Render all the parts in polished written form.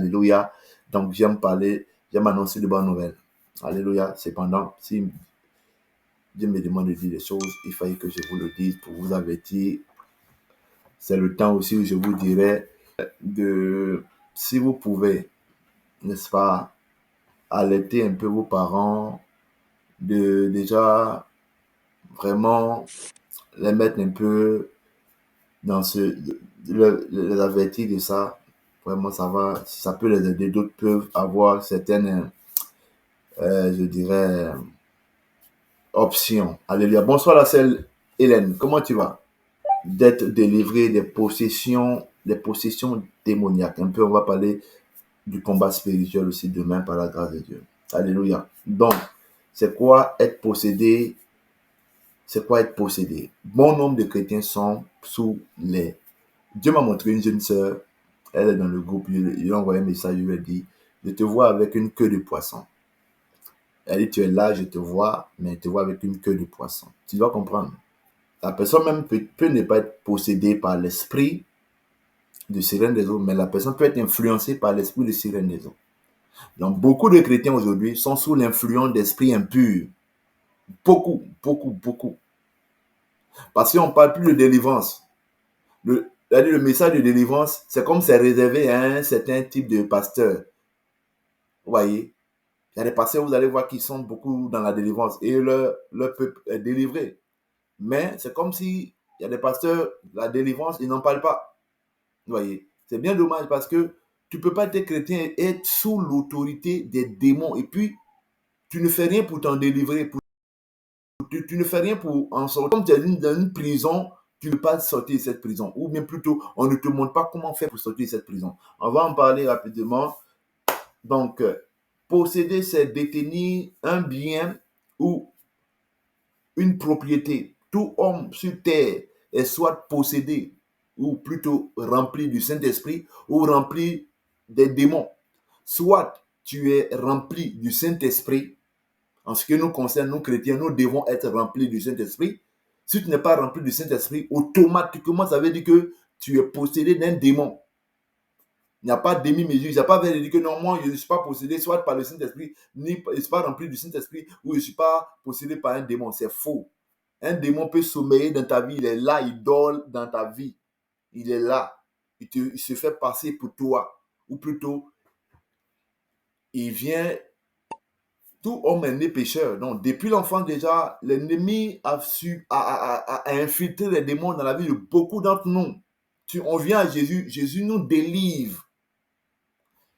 Alléluia. Donc, j'aime annoncer de bonnes nouvelles. Alléluia. Cependant, si Dieu me demande de dire des choses, il fallait que je vous le dise pour vous avertir. C'est le temps aussi où je vous dirai si vous pouvez, n'est-ce pas, alerter un peu vos parents, de déjà vraiment les mettre un peu dans les avertir de ça. Vraiment, ça peut les aider. D'autres peuvent avoir certaines, je dirais, options. Alléluia. Bonsoir, la sœur Hélène. Comment tu vas? D'être délivré des possessions démoniaques. Un peu, on va parler du combat spirituel aussi demain par la grâce de Dieu. Alléluia. Donc, c'est quoi être possédé? C'est quoi être possédé? Bon nombre de chrétiens sont sous les... Dieu m'a montré une jeune sœur, elle est dans le groupe, il lui a envoyé un message, il lui a dit, je te vois avec une queue de poisson. Elle dit, tu es là, je te vois, mais je te vois avec une queue de poisson. Tu dois comprendre. La personne même peut ne pas être possédée par l'esprit de sirène des eaux, mais la personne peut être influencée par l'esprit de sirène des eaux. Donc, beaucoup de chrétiens aujourd'hui sont sous l'influence d'esprits impurs. Beaucoup, beaucoup, beaucoup. Parce qu'on ne parle plus de délivrance. Le message de délivrance, c'est comme c'est réservé à un certain type de pasteur. Vous voyez, il y a des pasteurs, vous allez voir, qui sont beaucoup dans la délivrance et leur peuple est délivré. Mais c'est comme si il y a des pasteurs, la délivrance, ils n'en parlent pas. Vous voyez, c'est bien dommage parce que tu ne peux pas être chrétien et être sous l'autorité des démons. Et puis, tu ne fais rien pour t'en délivrer. Tu ne fais rien pour en sortir. Comme tu es dans une prison, tu ne peux pas sortir de cette prison. Ou bien plutôt, on ne te montre pas comment faire pour sortir de cette prison. On va en parler rapidement. Donc, posséder, c'est détenir un bien ou une propriété. Tout homme sur terre est soit possédé, ou plutôt rempli du Saint-Esprit, ou rempli des démons. Soit tu es rempli du Saint-Esprit. En ce qui nous concerne, nous chrétiens, nous devons être remplis du Saint-Esprit. Si tu n'es pas rempli du Saint-Esprit, automatiquement, ça veut dire que tu es possédé d'un démon. Il n'y a pas de demi-mesure. Il n'y a pas de dire que non, moi, je ne suis pas possédé soit par le Saint-Esprit, ni je ne suis pas rempli du Saint-Esprit, ou je ne suis pas possédé par un démon. C'est faux. Un démon peut sommeiller dans ta vie. Il est là, il dort dans ta vie. Il est là. Il se fait passer pour toi. Ou plutôt, il vient... Tout homme est né pécheur. Donc, depuis l'enfance déjà, l'ennemi a infiltré les démons dans la vie de beaucoup d'entre nous. On vient à Jésus, Jésus nous délivre.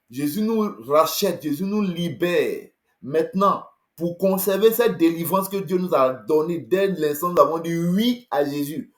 Jésus nous rachète, Jésus nous libère. Maintenant, pour conserver cette délivrance que Dieu nous a donnée dès l'instant où nous avons dit oui à Jésus,